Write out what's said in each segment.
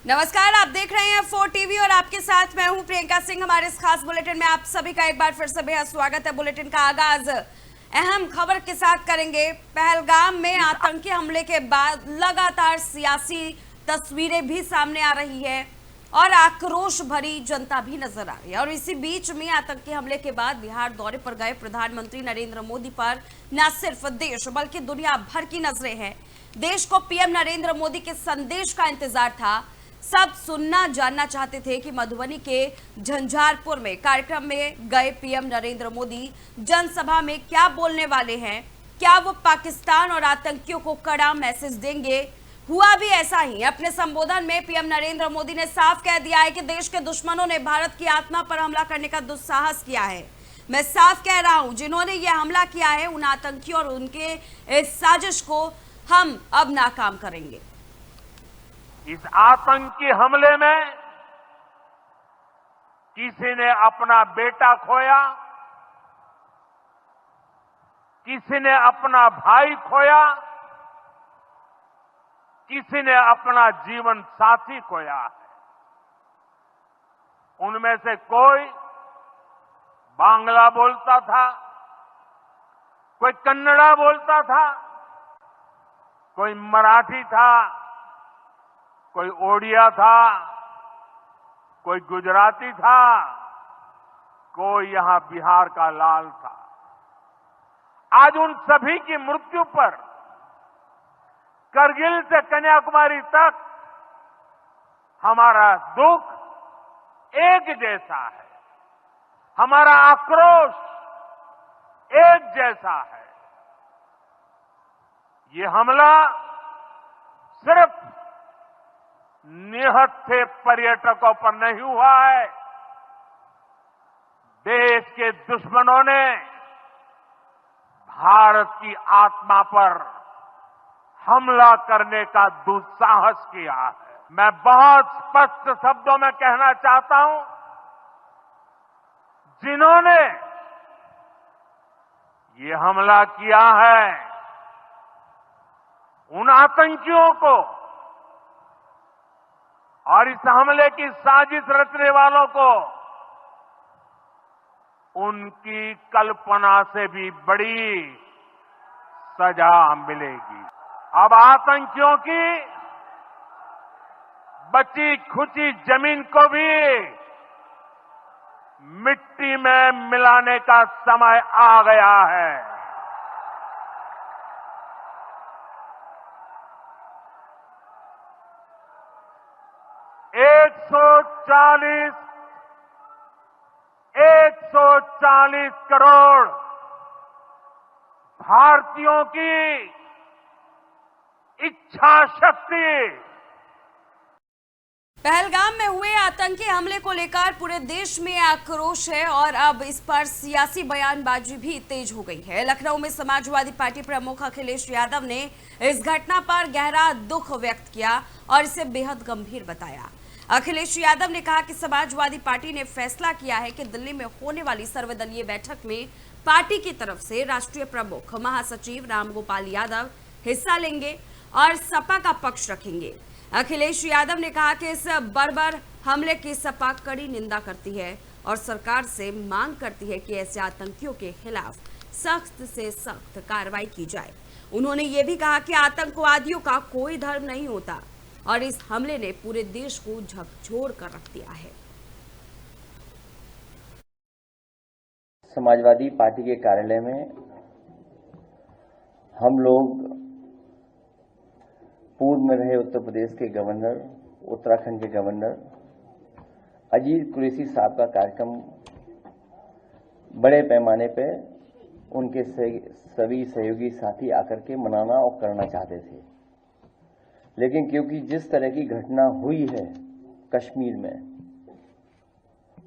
नमस्कार, आप देख रहे हैं 4 टीवी और आपके साथ मैं हूं प्रियंका सिंह। हमारे इस खास बुलेटिन में आप सभी का एक बार फिर से बेहद स्वागत है। बुलेटिन का आगाज अहम खबर के साथ करेंगे। पहलगाम में आतंकी हमले के बाद लगातार सियासी तस्वीरें भी सामने आ रही है और आक्रोश भरी जनता भी नजर आ रही है। और इसी बीच में आतंकी हमले के बाद बिहार दौरे पर गए प्रधानमंत्री नरेंद्र मोदी पर न सिर्फ देश बल्कि दुनिया भर की नजरें हैं। देश को पीएम नरेंद्र मोदी के संदेश का इंतजार था। सब सुनना जानना चाहते थे कि मधुबनी के झंझारपुर में कार्यक्रम में गए पीएम नरेंद्र मोदी जनसभा में क्या बोलने वाले हैं। क्या वो पाकिस्तान और आतंकियों को कड़ा मैसेज देंगे। हुआ भी ऐसा ही। अपने संबोधन में पीएम नरेंद्र मोदी ने साफ कह दिया है कि देश के दुश्मनों ने भारत की आत्मा पर हमला करने का दुस्साहस किया है। मैं साफ कह रहा हूं, जिन्होंने ये हमला किया है उन आतंकियों और उनके इस साजिश को हम अब नाकाम करेंगे। इस आतंकी हमले में किसी ने अपना बेटा खोया, किसी ने अपना भाई खोया, किसी ने अपना जीवन साथी खोया है। उनमें से कोई बांग्ला बोलता था, कोई कन्नड़ा बोलता था, कोई मराठी था, कोई ओडिया था, कोई गुजराती था, कोई यहां बिहार का लाल था। आज उन सभी की मृत्यु पर करगिल से कन्याकुमारी तक हमारा दुख एक जैसा है, हमारा आक्रोश एक जैसा है। ये हमला सिर्फ निहत्थे पर्यटकों पर नहीं हुआ है। देश के दुश्मनों ने भारत की आत्मा पर हमला करने का दुस्साहस किया है। मैं बहुत स्पष्ट शब्दों में कहना चाहता हूं, जिन्होंने ये हमला किया है उन आतंकियों को और इस हमले की साजिश रचने वालों को उनकी कल्पना से भी बड़ी सजा मिलेगी। अब आतंकियों की बची खुची जमीन को भी मिट्टी में मिलाने का समय आ गया है। एक सौ चालीस करोड़ भारतीयों की इच्छा शक्ति। पहलगाम में हुए आतंकी हमले को लेकर पूरे देश में आक्रोश है और अब इस पर सियासी बयानबाजी भी तेज हो गई है। लखनऊ में समाजवादी पार्टी प्रमुख अखिलेश यादव ने इस घटना पर गहरा दुख व्यक्त किया और इसे बेहद गंभीर बताया। अखिलेश यादव ने कहा कि समाजवादी पार्टी ने फैसला किया है कि दिल्ली में होने वाली सर्वदलीय बैठक में पार्टी की तरफ से राष्ट्रीय प्रमुख महासचिव रामगोपाल यादव हिस्सा लेंगे और सपा का पक्ष रखेंगे। अखिलेश यादव ने कहा कि इस बर्बर हमले की सपा कड़ी निंदा करती है और सरकार से मांग करती है कि ऐसे आतंकियों के खिलाफ सख्त से सख्त कार्रवाई की जाए। उन्होंने ये भी कहा कि आतंकवादियों का कोई धर्म नहीं होता और इस हमले ने पूरे देश को झकझोर कर रख दिया है। समाजवादी पार्टी के कार्यालय में हम लोग पूर्व में रहे उत्तर प्रदेश के गवर्नर, उत्तराखंड के गवर्नर अजीत कुरैशी साहब का कार्यक्रम बड़े पैमाने पे उनके सभी सहयोगी साथी आकर के मनाना और करना चाहते थे, लेकिन क्योंकि जिस तरह की घटना हुई है कश्मीर में,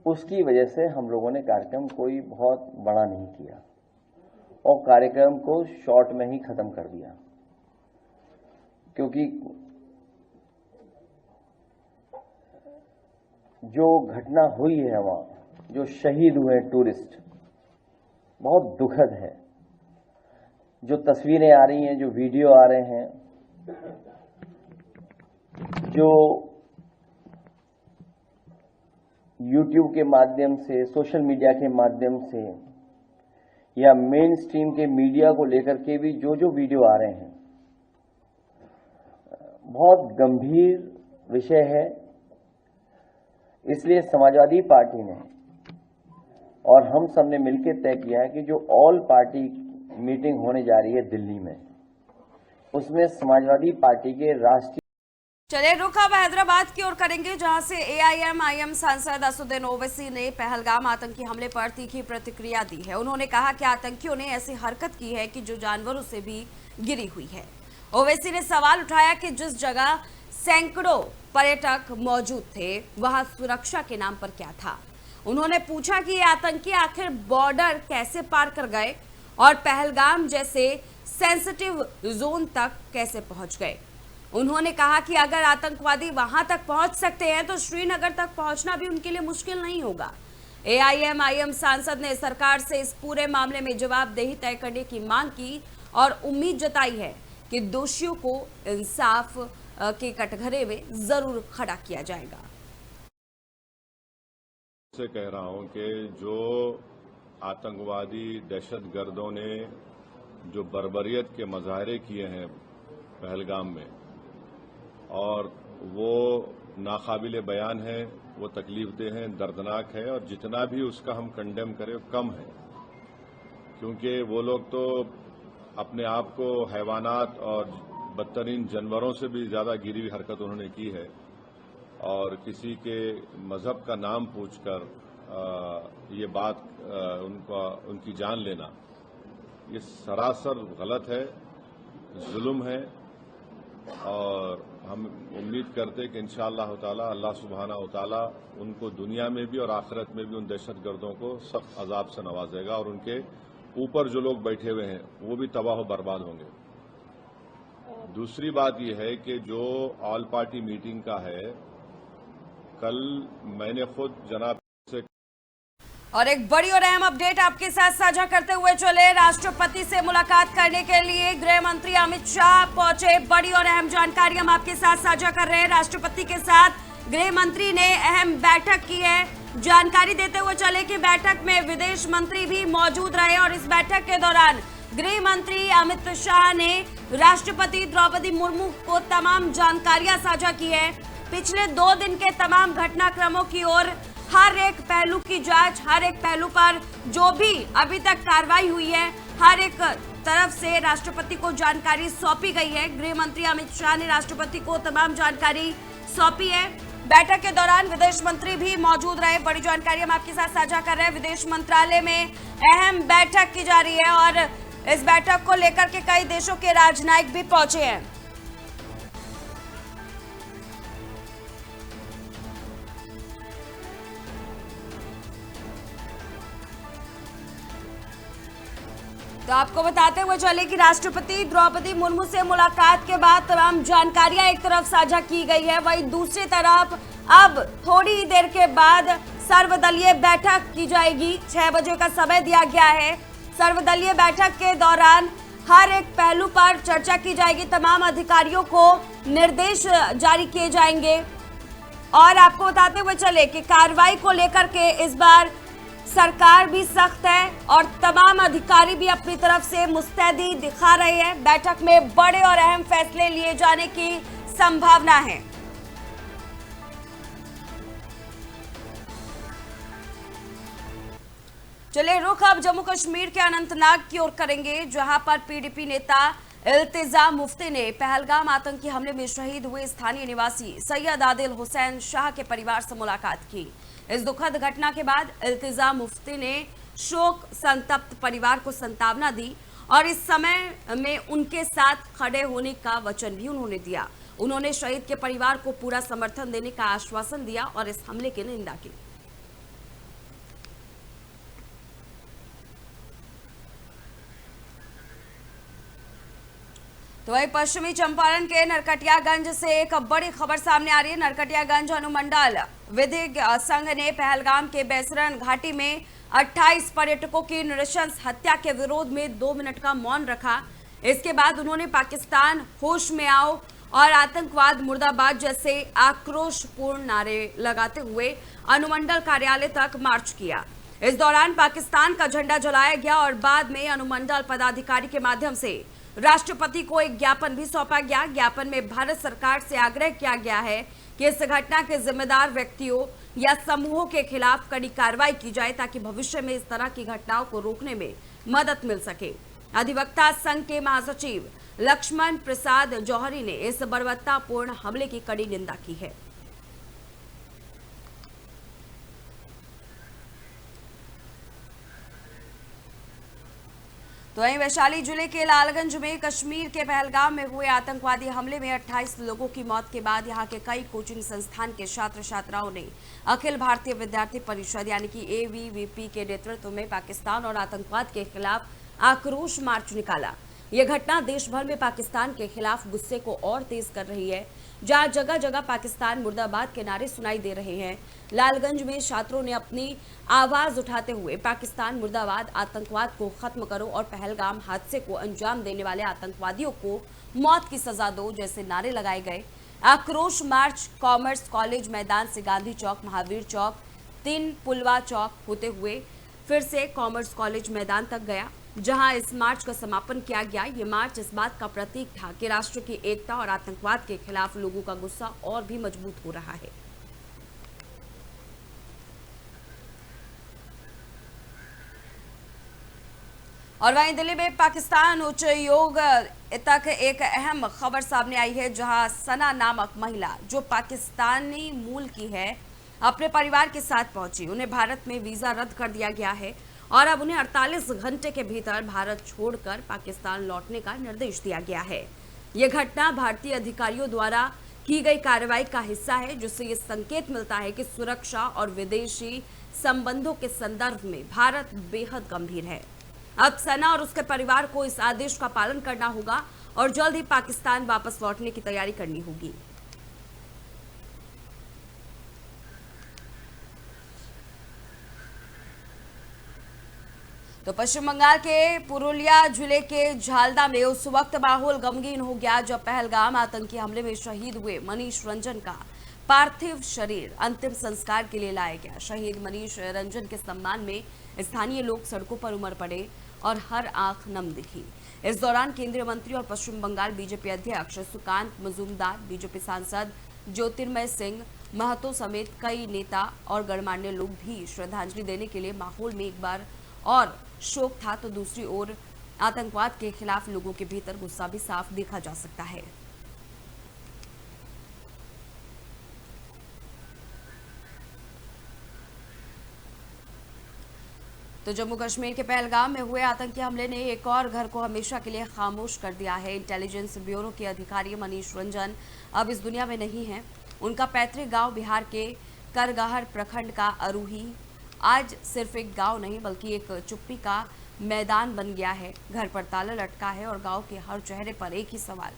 उसकी वजह से हम लोगों ने कार्यक्रम कोई बहुत बड़ा नहीं किया और कार्यक्रम को शॉर्ट में ही खत्म कर दिया। क्योंकि जो घटना हुई है वहां, जो शहीद हुए टूरिस्ट, बहुत दुखद है। जो तस्वीरें आ रही हैं, जो वीडियो आ रहे हैं, जो यूट्यूब के माध्यम से, सोशल मीडिया के माध्यम से या मेन स्ट्रीम के मीडिया को लेकर के भी जो वीडियो आ रहे हैं, बहुत गंभीर विषय है। इसलिए समाजवादी पार्टी ने और हम सब ने मिलकर तय किया है कि जो ऑल पार्टी मीटिंग होने जा रही है दिल्ली में, उसमें समाजवादी पार्टी के राष्ट्रीय। चलिए रुख अब हैदराबाद की ओर करेंगे, जहां से AIM सांसद असदुद्दीन ओवैसी ने पहलगाम आतंकी हमले पर तीखी प्रतिक्रिया दी है। उन्होंने कहा कि आतंकियों ने ऐसी हरकत की है कि जो जानवरों से भी गिरी हुई है। ओवैसी ने सवाल उठाया कि जिस जगह सैकड़ों पर्यटक मौजूद थे, वहां सुरक्षा के नाम पर क्या था। उन्होंने पूछा कि ये आतंकी आखिर बॉर्डर कैसे पार कर गए और पहलगाम जैसे सेंसिटिव जोन तक कैसे पहुंच गए। उन्होंने कहा कि अगर आतंकवादी वहां तक पहुंच सकते हैं तो श्रीनगर तक पहुंचना भी उनके लिए मुश्किल नहीं होगा। AIM सांसद ने सरकार से इस पूरे मामले में जवाबदेही तय करने की मांग की और उम्मीद जताई है कि दोषियों को इंसाफ के कटघरे में जरूर खड़ा किया जाएगा। से कह रहा हूं कि जो आतंकवादी दहशतगर्दों ने जो बर्बरियत के मुजाहरे किए हैं पहलगाम में, और वो नाकाबिले बयान है, वो तकलीफदेह हैं, दर्दनाक है, और जितना भी उसका हम कंडेम करें कम है। क्योंकि वो लोग तो अपने आप को हैवानात और बदतरीन जानवरों से भी ज्यादा गिरी हुई हरकत उन्होंने की है, और किसी के मजहब का नाम पूछकर ये बात उनकी जान लेना, ये सरासर गलत है, जुल्म है। और हम उम्मीद करते हैं कि इंशाअल्लाह ताला अल्लाह सुब्हानहू तआला उनको दुनिया में भी और आखिरत में भी उन दहशतगर्दों को सख्त अजाब से नवाजेगा, और उनके ऊपर जो लोग बैठे हुए हैं वो भी तबाह बर्बाद होंगे। दूसरी बात यह है कि जो ऑल पार्टी मीटिंग का है, कल मैंने खुद जनाब से और एक बड़ी और अहम अपडेट आपके साथ साझा करते हुए चले, राष्ट्रपति से मुलाकात करने के लिए गृह मंत्री अमित शाह पहुंचे। बड़ी और अहम जानकारी हम आपके साथ साझा कर रहे हैं। राष्ट्रपति के साथ गृह मंत्री ने अहम बैठक की है। जानकारी देते हुए चले कि बैठक में विदेश मंत्री भी मौजूद रहे और इस बैठक के दौरान गृह मंत्री अमित शाह ने राष्ट्रपति द्रौपदी मुर्मू को तमाम जानकारियां साझा की है। पिछले 2 दिन के तमाम घटनाक्रमों की ओर हर एक पहलू की जांच, हर एक पहलू पर जो भी अभी तक कार्रवाई हुई है, हर एक तरफ से राष्ट्रपति को जानकारी सौंपी गई है। गृह मंत्री अमित शाह ने राष्ट्रपति को तमाम जानकारी सौंपी है। बैठक के दौरान विदेश मंत्री भी मौजूद रहे। बड़ी जानकारी हम आपके साथ साझा कर रहे हैं। विदेश मंत्रालय में अहम बैठक की जा रही है और इस बैठक को लेकर के कई देशों के राजनयिक भी पहुंचे हैं। तो आपको बताते हुए चले कि राष्ट्रपति द्रौपदी मुर्मू से मुलाकात के बाद तमाम जानकारियां एक तरफ साझा की गई है, वहीं दूसरी तरफ अब थोड़ी ही देर के बाद सर्वदलीय बैठक की जाएगी। 6 बजे का समय दिया गया है। सर्वदलीय बैठक के दौरान हर एक पहलू पर चर्चा की जाएगी। तमाम अधिकारियों को निर्देश जारी किए जाएंगे और आपको बताते हुए चले कि कार्रवाई को लेकर के इस बार सरकार भी सख्त है और तमाम अधिकारी भी अपनी तरफ से मुस्तैदी दिखा रहे हैं। बैठक में बड़े और अहम फैसले लिए जाने की संभावना है। चलिए रुख अब जम्मू कश्मीर के अनंतनाग की ओर करेंगे, जहां पर PDP नेता इल्तिजा मुफ्ती ने पहलगाम आतंकी हमले में शहीद हुए स्थानीय निवासी सैयद आदिल हुसैन शाह के परिवार से मुलाकात की। इस दुखद घटना के बाद इल्तिजा मुफ्ती ने शोक संतप्त परिवार को सांत्वना दी और इस समय में उनके साथ खड़े होने का वचन भी उन्होंने दिया। उन्होंने शहीद के परिवार को पूरा समर्थन देने का आश्वासन दिया और इस हमले की निंदा की। तो वही पश्चिमी चंपारण के नरकटियागंज से एक बड़ी खबर सामने आ रही है। नरकटियागंज अनुमंडल विधिक संघ ने पहलगाम के बैसरन घाटी में 28 पर्यटकों की नृशंस हत्या के विरोध में 2 मिनट का मौन रखा। इसके बाद उन्होंने पाकिस्तान होश में आओ और आतंकवाद मुर्दाबाद जैसे आक्रोशपूर्ण नारे लगाते हुए अनुमंडल कार्यालय तक मार्च किया। इस दौरान पाकिस्तान का झंडा जलाया गया और बाद में अनुमंडल पदाधिकारी के माध्यम से राष्ट्रपति को एक ज्ञापन भी सौंपा गया। ज्ञापन में भारत सरकार से आग्रह किया गया है कि इस घटना के जिम्मेदार व्यक्तियों या समूहों के खिलाफ कड़ी कार्रवाई की जाए ताकि भविष्य में इस तरह की घटनाओं को रोकने में मदद मिल सके। अधिवक्ता संघ के महासचिव लक्ष्मण प्रसाद जौहरी ने इस बर्बरतापूर्ण हमले की कड़ी निंदा की है। तो वहीं वैशाली जिले के लालगंज में कश्मीर के पहलगाम में हुए आतंकवादी हमले में 28 लोगों की मौत के बाद यहां के कई कोचिंग संस्थान के छात्र छात्राओं ने अखिल भारतीय विद्यार्थी परिषद यानी कि ABVP के नेतृत्व में पाकिस्तान और आतंकवाद के खिलाफ आक्रोश मार्च निकाला। यह घटना देश भर में पाकिस्तान के खिलाफ गुस्से को और तेज कर रही है। जहां जगह जगह पाकिस्तान मुर्दाबाद के नारे सुनाई दे रहे हैं, लालगंज में छात्रों ने अपनी आवाज उठाते हुए पाकिस्तान मुर्दाबाद, आतंकवाद को खत्म करो और पहलगाम हादसे को अंजाम देने वाले आतंकवादियों को मौत की सजा दो जैसे नारे लगाए गए। आक्रोश मार्च कॉमर्स कॉलेज मैदान से गांधी चौक, महावीर चौक, 3 पुलवा चौक होते हुए फिर से कॉमर्स कॉलेज मैदान तक गया, जहां इस मार्च का समापन किया गया। ये मार्च इस बात का प्रतीक था कि राष्ट्र की एकता और आतंकवाद के खिलाफ लोगों का गुस्सा और भी मजबूत हो रहा है। और वहीं दिल्ली में पाकिस्तान उच्च योग तक एक अहम खबर सामने आई है, जहां सना नामक महिला जो पाकिस्तानी मूल की है अपने परिवार के साथ पहुंची। उन्हें भारत में वीजा रद्द कर दिया गया है और अब उन्हें 48 घंटे के भीतर भारत छोड़कर पाकिस्तान लौटने का निर्देश दिया गया है। यह घटना भारतीय अधिकारियों द्वारा की गई कार्रवाई का हिस्सा है, जिससे ये संकेत मिलता है कि सुरक्षा और विदेशी संबंधों के संदर्भ में भारत बेहद गंभीर है। अब सना और उसके परिवार को इस आदेश का पालन करना होगा और जल्द ही पाकिस्तान वापस लौटने की तैयारी करनी होगी। तो पश्चिम बंगाल के पुरुलिया जिले के झालदा में उस वक्त माहौल गमगीन हो गया जब पहलगाम आतंकी हमले में शहीद हुए मनीष रंजन का पार्थिव शरीर अंतिम संस्कार के लिए लाया गया। शहीद मनीष रंजन के सम्मान में स्थानीय लोग सड़कों पर उमड़ पड़े और हर आंख नम दिखी। इस दौरान केंद्रीय मंत्री और पश्चिम बंगाल बीजेपी अध्यक्ष सुकांत मजूमदार, बीजेपी सांसद ज्योतिर्मय सिंह महतो समेत कई नेता और गणमान्य लोग भी श्रद्धांजलि देने के लिए माहौल में एक बार और शोक था, तो दूसरी ओर आतंकवाद के खिलाफ लोगों के भीतर गुस्सा भी साफ देखा जा सकता है। तो जम्मू कश्मीर के पहलगाम में हुए आतंकी हमले ने एक और घर को हमेशा के लिए खामोश कर दिया है। इंटेलिजेंस ब्यूरो के अधिकारी मनीष रंजन अब इस दुनिया में नहीं है। उनका पैतृक गांव बिहार के करगहर प्रखंड का अरूही आज सिर्फ एक गांव नहीं बल्कि एक चुप्पी का मैदान बन गया है। घर पर ताला लटका है और गांव के हर चेहरे पर एक ही सवाल,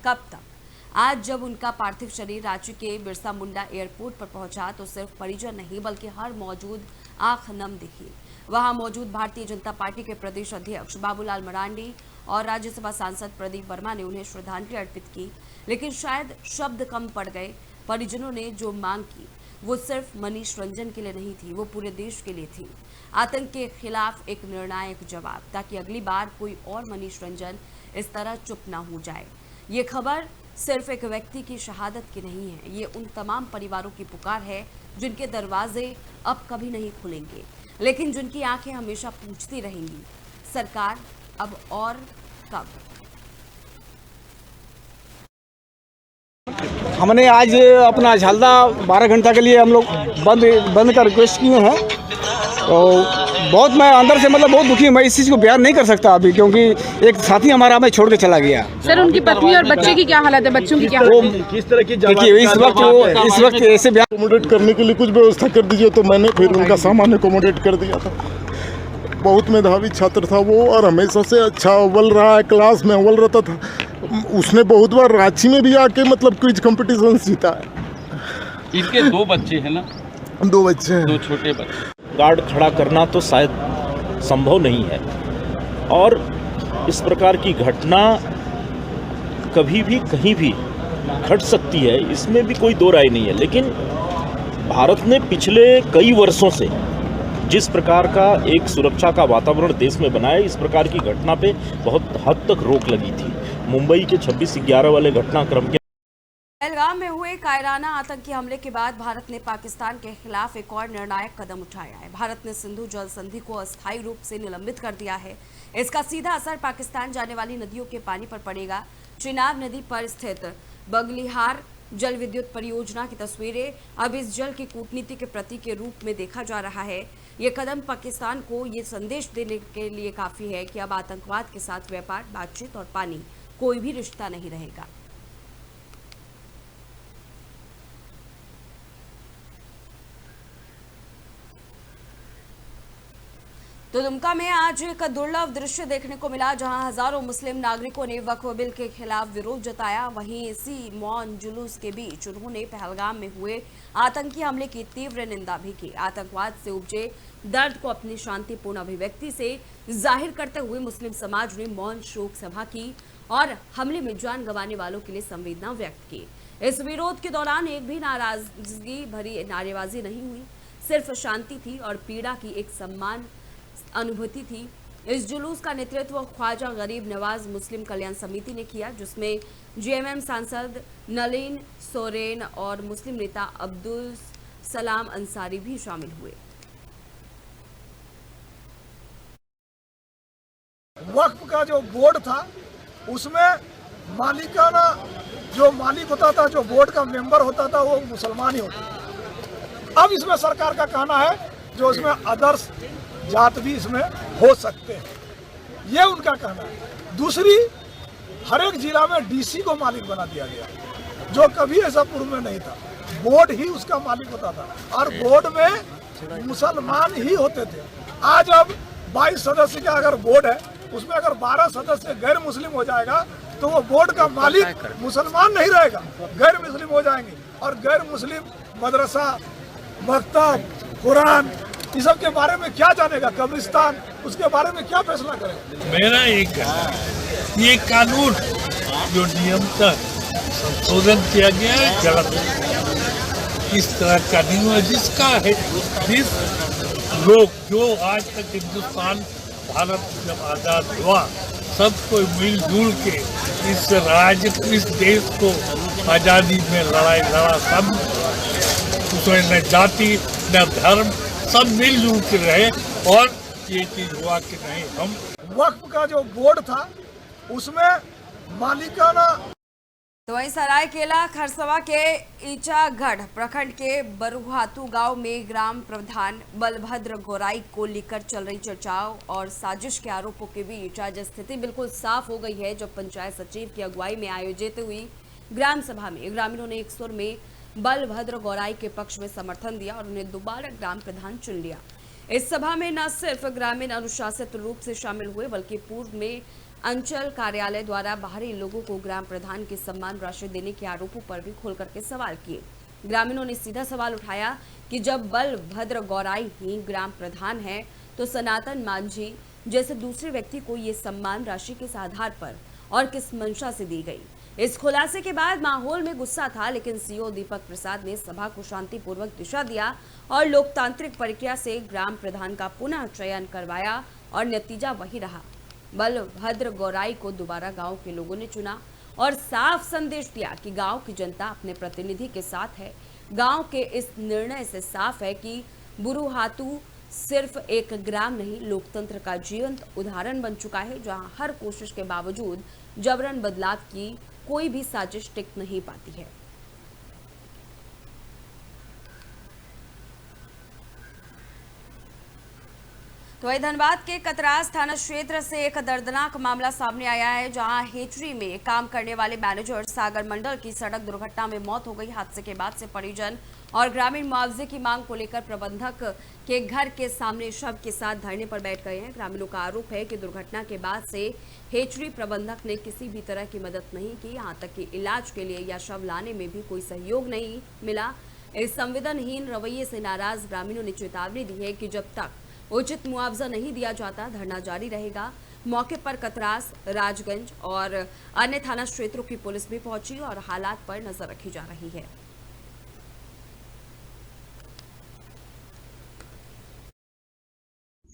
कब तक। आज जब उनका पार्थिव शरीर रांची के बिरसा मुंडा एयरपोर्ट पर पहुंचा तो सिर्फ परिजन नहीं बल्कि हर मौजूद आंख नम दिखी। वहां मौजूद भारतीय जनता पार्टी के प्रदेश अध्यक्ष बाबूलाल मरांडी और राज्यसभा सांसद प्रदीप वर्मा ने उन्हें श्रद्धांजलि अर्पित की, लेकिन शायद शब्द कम पड़ गए। परिजनों ने जो मांग की वो सिर्फ मनीष रंजन के लिए नहीं थी, वो पूरे देश के लिए थी। आतंक के खिलाफ एक निर्णायक जवाब, ताकि अगली बार कोई और मनीष रंजन इस तरह चुप ना हो जाए। ये खबर सिर्फ एक व्यक्ति की शहादत की नहीं है, ये उन तमाम परिवारों की पुकार है जिनके दरवाजे अब कभी नहीं खुलेंगे, लेकिन जिनकी आंखें हमेशा पूछती रहेंगी, सरकार अब और कब। हमने आज अपना झालदा 12 घंटा के लिए हम लोग बंद का रिक्वेस्ट किए हैं। तो बहुत मैं अंदर से बहुत दुखी हूँ। मैं इस चीज़ को बयान नहीं कर सकता अभी, क्योंकि एक साथी हमारा हमें छोड़ के चला गया। सर, उनकी पत्नी और बच्चे की क्या हालत है? बच्चों की क्या हालत है? किस तरह की देखिए इस वक्त ऐसे बयान अकोमोडेट करने के लिए कुछ व्यवस्था कर दीजिए, तो मैंने फिर उनका सामान अकोमोडेट कर दिया था। बहुत मेधावी छात्र था वो और हमेशा से अच्छा अव्वल रहा है, क्लास में अव्वल रहता था। उसने बहुत बार रांची में भी आके क्विज कंपटीशन जीता है। इनके 2 बच्चे हैं ना? 2 बच्चे हैं, 2 छोटे बच्चे। गार्ड खड़ा करना तो शायद संभव नहीं है, और इस प्रकार की घटना कभी भी कहीं भी घट सकती है, इसमें भी कोई दो राय नहीं है। लेकिन भारत ने पिछले कई वर्षों से जिस प्रकार का एक सुरक्षा का वातावरण देश में बनाया, इस प्रकार की घटना पे बहुत हद तक रोक लगी थी। मुंबई के 26/11 वाले घटनाक्रम के पहलगाम में हुए कायराना आतंकी हमले के बाद भारत ने पाकिस्तान के खिलाफ एक और निर्णायक कदम उठाया है। भारत ने सिंधु जल संधि को अस्थायी रूप से निलंबित कर दिया है। इसका सीधा असर पाकिस्तान जाने वाली नदियों के पानी पर पड़ेगा। चिनाब नदी पर स्थित बगलिहार जल विद्युत परियोजना की तस्वीरें अब इस जल की कूटनीति के प्रतीक के रूप में देखा जा रहा है। ये कदम पाकिस्तान को ये संदेश देने के लिए काफी है कि अब आतंकवाद के साथ व्यापार, बातचीत और पानी कोई भी रिश्ता नहीं रहेगा। तो दुमका में आज एक दुर्लभ दृश्य देखने को मिला, जहां हजारों मुस्लिम नागरिकों ने वक्फ बिल के खिलाफ विरोध जताया। वहीं इसी मौन जुलूस के बीच उन्होंने पहलगाम में हुए आतंकी हमले की तीव्र निंदा भी की। आतंकवाद से उपजे दर्द को अपनी शांतिपूर्ण अभिव्यक्ति से जाहिर करते हुए मुस्लिम समाज ने मौन शोक सभा की और हमले में जान गंवाने वालों के लिए संवेदना व्यक्त की। इस विरोध के दौरान एक भी नाराजगी भरी नारेबाजी नहीं हुई, सिर्फ शांति थी और पीड़ा की एक सम्मान अनुभूति थी। इस जुलूस का नेतृत्व ख्वाजा गरीब नवाज मुस्लिम कल्याण समिति ने किया, जिसमें जेएमएम सांसद नलीन सोरेन और मुस्लिम नेता अब्दुल सलाम अंसारी भी शामिल हुए। वक्फ का जो बोर्ड था उसमें मालिकाना जो मालिक होता था, जो बोर्ड का मेंबर होता था, वो मुसलमान ही होता था। अब इसमें सरकार का कहना है जो इसमें अदर्स जात भी इसमें हो सकते हैं, ये उनका कहना है। दूसरी, हर एक जिला में डीसी को मालिक बना दिया गया, जो कभी ऐसा पूर्व में नहीं था। बोर्ड ही उसका मालिक होता था और बोर्ड में मुसलमान ही होते थे। आज अब 22 सदस्य का अगर बोर्ड है, उसमें अगर 12 सदस्य गैर मुस्लिम हो जाएगा तो वो बोर्ड का मालिक मुसलमान नहीं रहेगा, गैर मुस्लिम हो जाएंगे। और गैर मुस्लिम मदरसा, मकतब, कुरान, इस सब के बारे में क्या जानेगा? कब्रिस्तान, उसके बारे में क्या फैसला करेगा? मेरा एक ये कानून जो नियमतः संशोधन किया गया है गलत है। इस तरह का नहीं हुआ जिसका है जिस लोग जो आज तक हिंदुस्तान भारत जब आजाद हुआ सब कोई मिलजुल के इस राज्य इस देश को आजादी में लड़ाई लड़ा, सब उसमें न जाति न धर्म, सब मिलजुल के रहे और ये चीज हुआ कि नहीं। हम वक्फ का जो बोर्ड था उसमें मालिकाना। तो वहीं सरायकेला खरसवा के ईचागढ़ प्रखंड के बरुहातू गांव में ग्राम प्रधान बलभद्र गोराई को लेकर चल रही चर्चाओं और साजिश के आरोपों के बीच आज स्थिति बिल्कुल साफ हो गई है, जब पंचायत सचिव की अगुवाई में आयोजित हुई ग्राम सभा में ग्रामीणों ने एक सुर में बलभद्र गोराई के पक्ष में समर्थन दिया और उन्हें दोबारा ग्राम प्रधान चुन लिया। इस सभा में न सिर्फ ग्रामीण अनुशासित रूप से शामिल हुए, बल्कि पूर्व में अंचल कार्यालय द्वारा बाहरी लोगों को ग्राम प्रधान की सम्मान राशि देने के आरोपों पर भी खोल करके सवाल किए। ग्रामीणों ने सीधा सवाल उठाया कि जब बलभद्र गोराई ही ग्राम प्रधान है तो सनातन मांझी जैसे दूसरे व्यक्ति को ये सम्मान राशि किस आधार पर और किस मंशा से दी गई। इस खुलासे के बाद माहौल में गुस्सा था, लेकिन सीओ दीपक प्रसाद ने सभा को शांतिपूर्वक दिशा दिया और लोकतांत्रिक प्रक्रिया से ग्राम प्रधान का पुनः चयन करवाया और नतीजा वही रहा। बलभद्र गोराई को दोबारा गांव के लोगों ने चुना और साफ संदेश दिया कि गांव की जनता अपने प्रतिनिधि के साथ है। गांव के इस निर्णय से साफ है कि बुरुहातू सिर्फ एक ग्राम नहीं, लोकतंत्र का जीवंत उदाहरण बन चुका है, जहां हर कोशिश के बावजूद जबरन बदलाव की कोई भी साजिश टिक नहीं पाती है। तो वही धनबाद के कतरास थाना क्षेत्र से एक दर्दनाक मामला सामने आया है, जहां हेचरी में काम करने वाले मैनेजर सागर मंडल की सड़क दुर्घटना में मौत हो गई। हादसे के बाद से परिजन और ग्रामीण मुआवजे की मांग को लेकर प्रबंधक के घर के सामने शव के साथ धरने पर बैठ गए हैं। ग्रामीणों का आरोप है कि दुर्घटना के बाद से हेचरी प्रबंधक ने किसी भी तरह की मदद नहीं की, यहाँ तक कि इलाज के लिए या शव लाने में भी कोई सहयोग नहीं मिला। इस संवेदनहीन रवैये से नाराज ग्रामीणों ने चेतावनी दी है कि जब तक उचित मुआवजा नहीं दिया जाता धरना जारी रहेगा। मौके पर कतरास, राजगंज और अन्य थाना क्षेत्रों की पुलिस भी पहुंची और हालात पर नजर रखी जा रही है।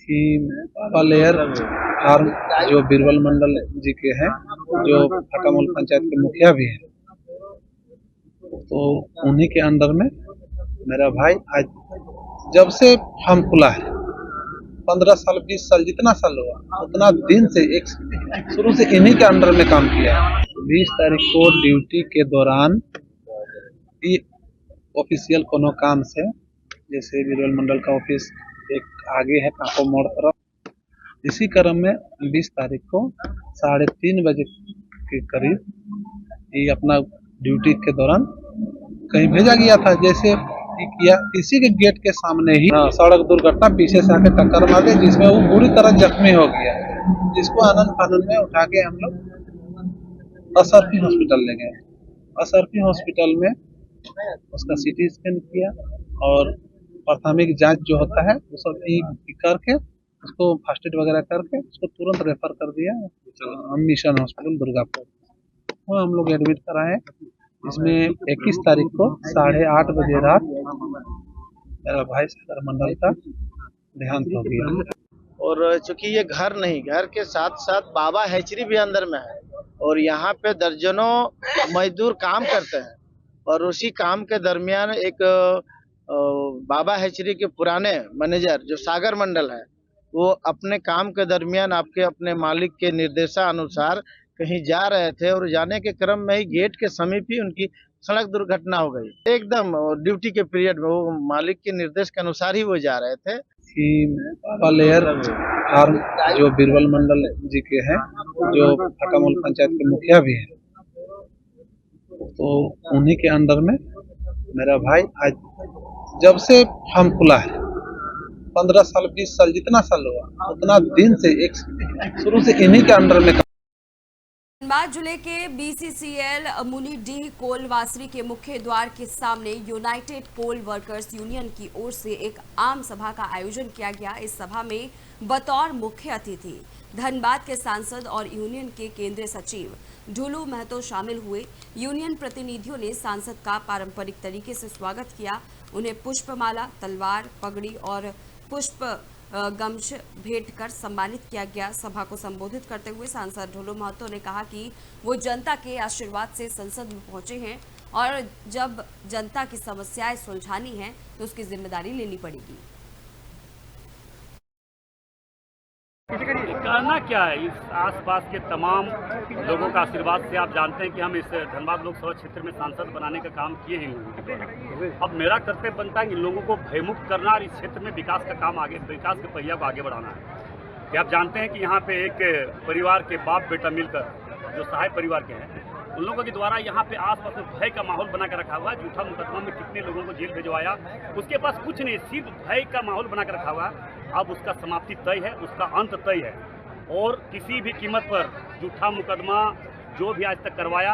बाबा लेयर फार्म जो बीरबल मंडल जी के हैं, जो फटामल पंचायत के मुखिया भी हैं, तो उन्हीं के अंदर में मेरा भाई आज जब से फार्म खुला है 15 साल 20 साल जितना साल हुआ उतना दिन से एक शुरू से इन्हीं के अंडर में काम किया है। 20 तारीख को ड्यूटी के दौरान ऑफिशियल कोनो काम से, जैसे बीरबल मंडल का ऑफिस एक आगे है काको मोड़ तरफ, इसी क्रम में 20 तारीख को 3:30 बजे के करीब ये अपना ड्यूटी के दौरान कहीं भेजा गया था। जैसे किया इसी के गेट के सामने ही सड़क दुर्घटना पीछे से आके टक्कर मार दी, जिसमें वो पूरी तरह जख्मी हो गया, जिसको आनंद फानंद में उठा के हम लोग असरफी हॉस्पिटल ले गए। असरफी हॉस्पिटल में उसका सीटी स्कैन किया और प्राथमिक जांच जो होता है वो सब करके उसको फर्स्ट एड वगैरह करके उसको तुरंत रेफर कर दिया मिशन हॉस्पिटल दुर्गापुर। वो हम लोग एडमिट कराए। इसमें 21 तारीख को 8:30 बजे रात मेरा भाई सदर मंडल का देहांत हो गया। और चूंकि ये घर नहीं, घर के साथ साथ बाबा हैचरी भी अंदर में है और यहाँ पे दर्जनों मजदूर काम करते हैं और उसी काम के दरमियान एक बाबा हैचरी के पुराने मैनेजर जो सागर मंडल है, वो अपने काम के दरमियान आपके अपने मालिक के निर्देशानुसार कहीं जा रहे थे और जाने के क्रम में ही गेट के समीप ही उनकी सड़क दुर्घटना हो गई। एकदम ड्यूटी के पीरियड में वो मालिक के निर्देश के अनुसार ही वो जा रहे थे। बाबा लेयर फार्म जो बीरबल मंडल जी के हैं, जो फटामल पंचायत के मुखिया भी हैं, तो उन्हीं के अंदर में मेरा भाई आज जब से फार्म खुला है 15 साल 20 साल जितना साल हुआ उतना दिन से एक शुरू से इन्हीं के अंडर में। धनबाद जिले के BCCL मुनीडीह कोल वासरी के मुख्य द्वार के सामने यूनाइटेड कोल वर्कर्स यूनियन की ओर से एक आम सभा का आयोजन किया गया। इस सभा में बतौर मुख्य अतिथि धनबाद के सांसद और यूनियन के केंद्रीय सचिव ढुलू महतो शामिल हुए। यूनियन प्रतिनिधियों ने सांसद का पारंपरिक तरीके से स्वागत किया। उन्हें पुष्पमाला, तलवार, पगड़ी और पुष्प गमछ भेंट कर सम्मानित किया गया। सभा को संबोधित करते हुए सांसद ढुलू महतो ने कहा कि वो जनता के आशीर्वाद से संसद में पहुंचे हैं और जब जनता की समस्याएं सुलझानी है तो उसकी जिम्मेदारी लेनी पड़ेगी। कहना क्या है, इस आसपास के तमाम लोगों का आशीर्वाद से आप जानते हैं कि हम इस धनबाद लोकसभा क्षेत्र में सांसद बनाने का काम किए हैं। अब मेरा कर्तव्य बनता है इन लोगों को भयमुक्त करना और इस क्षेत्र में विकास का काम विकास के पहिया को आगे बढ़ाना है। कि आप जानते हैं कि यहाँ पे एक परिवार के बाप बेटा मिलकर जो सहाय परिवार के हैं, उन लोगों के द्वारा यहाँ पे आसपास में भय का माहौल बना कर रखा हुआ है। झूठा मुकदमा में कितने लोगों को जेल भिजवाया, उसके पास कुछ नहीं, सिर्फ भय का माहौल बना कर रखा हुआ है। अब उसका समाप्ति तय है, उसका अंत तय है और किसी भी कीमत पर झूठा मुकदमा जो भी आज तक करवाया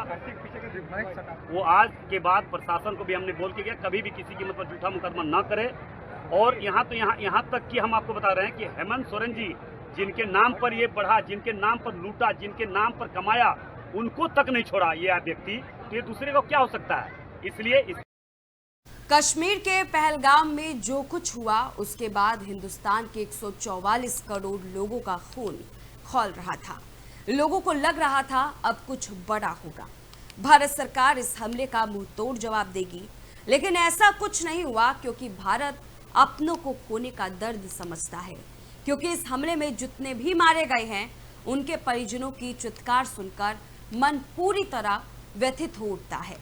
वो आज के बाद प्रशासन को भी हमने बोल के गया कभी भी किसी कीमत पर झूठा मुकदमा न करे। और यहाँ तक कि हम आपको बता रहे हैं कि हेमंत सोरेन जी जिनके नाम पर ये बढ़ा, जिनके नाम पर लूटा, जिनके नाम पर कमाया, उनको तक नहीं छोड़ा ये व्यक्ति, तो ये दूसरे को क्या हो सकता है। इसलिए कश्मीर के पहलगाम में जो कुछ हुआ उसके बाद हिंदुस्तान के 144 करोड़ लोगों का खून खौल रहा था। लोगों को लग रहा था अब कुछ बड़ा होगा, भारत सरकार इस हमले का मुंह तोड़ जवाब देगी, लेकिन ऐसा कुछ नहीं हुआ क्योंकि भारत अपनों को खोने का दर्द समझता है। क्योंकि इस हमले में जितने भी मारे गए हैं उनके परिजनों की चित्कार सुनकर मन पूरी तरह व्यथित हो उठता है।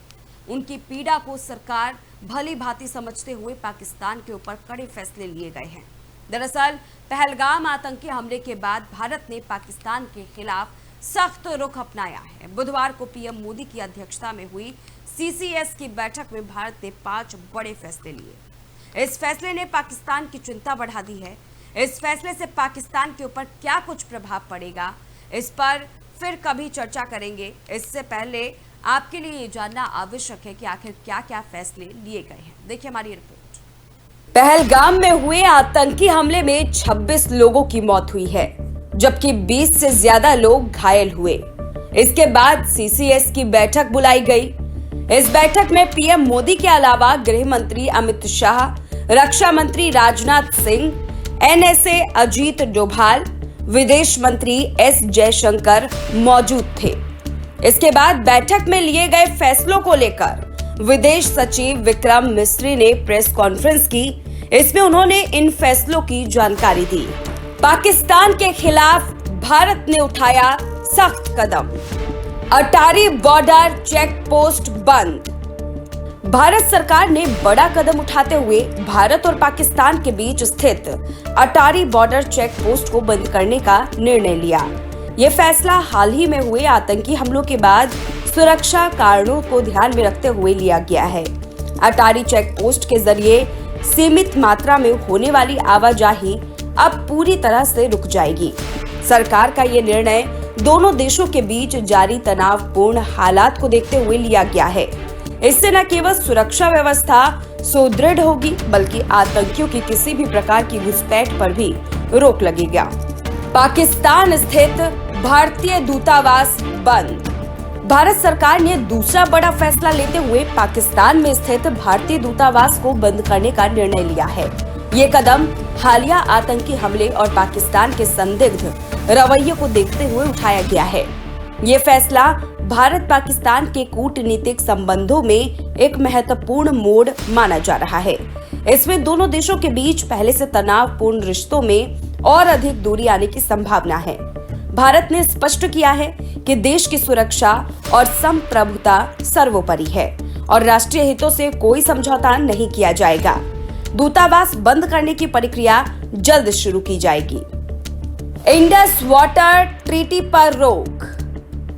उनकी पीड़ा को सरकार भली भांति समझते हुए पाकिस्तान के ऊपर कड़े फैसले लिए गए हैं। दरअसल पहलगाम आतंकी हमले के बाद भारत ने पाकिस्तान के खिलाफ सख्त रुख अपनाया है। बुधवार को पीएम मोदी की अध्यक्षता में हुई CCS की बैठक में भारत ने 5 बड़े फैसले लिए। इस फैसले ने पाकिस्तान की चिंता बढ़ा दी है। इस फैसले से पाकिस्तान के ऊपर क्या कुछ प्रभाव पड़ेगा, इस पर फिर कभी चर्चा करेंगे। इससे पहले आपके लिए ये जानना आवश्यक है कि आखिर क्या क्या फैसले लिए गए हैं। देखिए हमारी रिपोर्ट। पहलगाम में हुए आतंकी हमले में 26 लोगों की मौत हुई है, जबकि 20 से ज्यादा लोग घायल हुए। इसके बाद सीसीएस की बैठक बुलाई गई। इस बैठक में पीएम मोदी के अलावा गृह मंत्री अमित शाह, रक्षा मंत्री राजनाथ सिंह, एनएसए अजीत डोभाल, विदेश मंत्री एस जयशंकर मौजूद थे। इसके बाद बैठक में लिए गए फैसलों को लेकर विदेश सचिव विक्रम मिस्री ने प्रेस कॉन्फ्रेंस की। इसमें उन्होंने इन फैसलों की जानकारी दी। पाकिस्तान के खिलाफ भारत ने उठाया सख्त कदम। अटारी बॉर्डर चेक पोस्ट बंद। भारत सरकार ने बड़ा कदम उठाते हुए भारत और पाकिस्तान के बीच स्थित अटारी बॉर्डर चेक पोस्ट को बंद करने का निर्णय लिया। ये फैसला हाल ही में हुए आतंकी हमलों के बाद सुरक्षा कारणों को ध्यान में रखते हुए लिया गया है। अटारी चेक पोस्ट के जरिए सीमित मात्रा में होने वाली आवाजाही अब पूरी तरह से रुक जाएगी। सरकार का ये निर्णय दोनों देशों के बीच जारी तनावपूर्ण हालात को देखते हुए लिया गया है। इससे न केवल सुरक्षा व्यवस्था सुदृढ़ होगी बल्कि आतंकियों की किसी भी प्रकार की घुसपैठ पर भी रोक लगेगा। पाकिस्तान स्थित भारतीय दूतावास बंद। भारत सरकार ने दूसरा बड़ा फैसला लेते हुए पाकिस्तान में स्थित भारतीय दूतावास को बंद करने का निर्णय लिया है। ये कदम हालिया आतंकी हमले और पाकिस्तान के संदिग्ध रवैये को देखते हुए उठाया गया है। ये फैसला भारत पाकिस्तान के कूटनीतिक संबंधों में एक महत्वपूर्ण मोड़ माना जा रहा है। इसमें दोनों देशों के बीच पहले से तनावपूर्ण रिश्तों में और अधिक दूरी आने की संभावना है। भारत ने स्पष्ट किया है कि देश की सुरक्षा और संप्रभुता सर्वोपरि है और राष्ट्रीय हितों से कोई समझौता नहीं किया जाएगा। दूतावास बंद करने की प्रक्रिया जल्द शुरू की जाएगी। इंडस वाटर ट्रीटी पर रोक।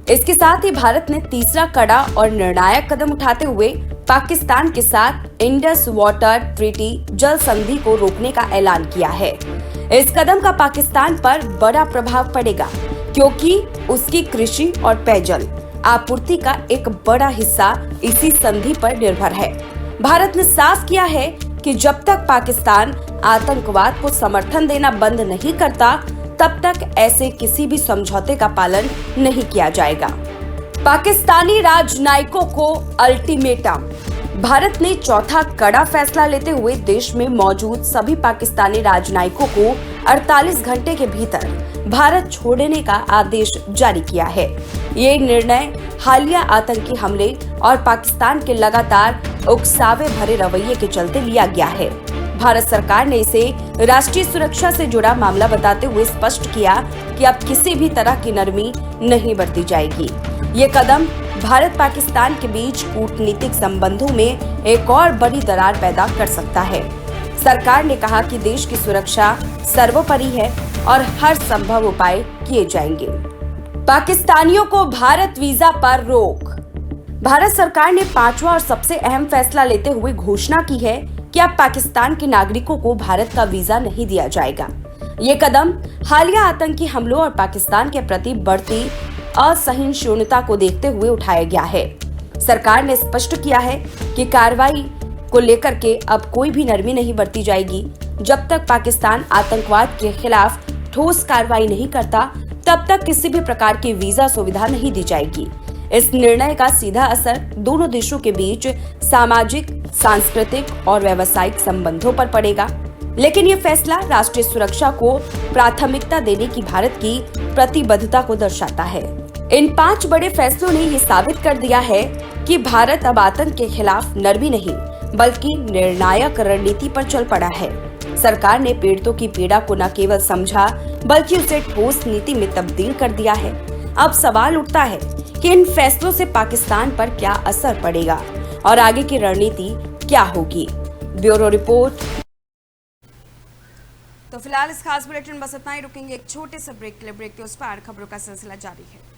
इसके साथ ही भारत ने तीसरा कड़ा और निर्णायक कदम उठाते हुए पाकिस्तान के साथ इंडस वाटर ट्रीटी जल संधि को रोकने का ऐलान किया है। इस कदम का पाकिस्तान पर बड़ा प्रभाव पड़ेगा क्योंकि उसकी कृषि और पेयजल आपूर्ति का एक बड़ा हिस्सा इसी संधि पर निर्भर है। भारत ने साफ किया है कि जब तक पाकिस्तान आतंकवाद को समर्थन देना बंद नहीं करता तब तक ऐसे किसी भी समझौते का पालन नहीं किया जाएगा। पाकिस्तानी राजनयिकों को अल्टीमेटम। भारत ने चौथा कड़ा फैसला लेते हुए देश में मौजूद सभी पाकिस्तानी राजनयिकों को 48 घंटे के भीतर भारत छोड़ने का आदेश जारी किया है। ये निर्णय हालिया आतंकी हमले और पाकिस्तान के लगातार उकसावे भरे रवैये के चलते लिया गया है। भारत सरकार ने इसे राष्ट्रीय सुरक्षा से जुड़ा मामला बताते हुए स्पष्ट किया कि अब किसी भी तरह की नरमी नहीं बरती जाएगी। ये कदम भारत पाकिस्तान के बीच कूटनीतिक संबंधों में एक और बड़ी दरार पैदा कर सकता है। सरकार ने कहा कि देश की सुरक्षा सर्वोपरि है और हर संभव उपाय किए जाएंगे। पाकिस्तानियों को भारत वीजा पर रोक। भारत सरकार ने पांचवा और सबसे अहम फैसला लेते हुए घोषणा की है कि अब पाकिस्तान के नागरिकों को भारत का वीजा नहीं दिया जाएगा। ये कदम हालिया आतंकी हमलों और पाकिस्तान के प्रति बढ़ती असहिष्णुता को देखते हुए उठाया गया है। सरकार ने स्पष्ट किया है कि कार्रवाई को लेकर के अब कोई भी नरमी नहीं बरती जाएगी। जब तक पाकिस्तान आतंकवाद के खिलाफ ठोस कार्रवाई नहीं करता तब तक किसी भी प्रकार की वीजा सुविधा नहीं दी जाएगी। इस निर्णय का सीधा असर दोनों देशों के बीच सामाजिक, सांस्कृतिक और व्यावसायिक संबंधों पर पड़ेगा। लेकिन ये फैसला राष्ट्रीय सुरक्षा को प्राथमिकता देने की भारत की प्रतिबद्धता को दर्शाता है। इन 5 बड़े फैसलों ने ये साबित कर दिया है कि भारत अब आतंक के खिलाफ नरमी नहीं बल्कि निर्णायक रणनीति पर चल पड़ा है। सरकार ने पीड़ितों की पीड़ा को न केवल समझा बल्कि उसे ठोस नीति में तब्दील कर दिया है। अब सवाल उठता है कि इन फैसलों से पाकिस्तान पर क्या असर पड़ेगा और आगे की रणनीति क्या होगी। Bureau report. तो फिलहाल इस खास बुलेटिन बस इतना ही। रुकेंगे एक छोटे से ब्रेक के लिए। ब्रेक के उस पार खबरों का सिलसिला जारी है।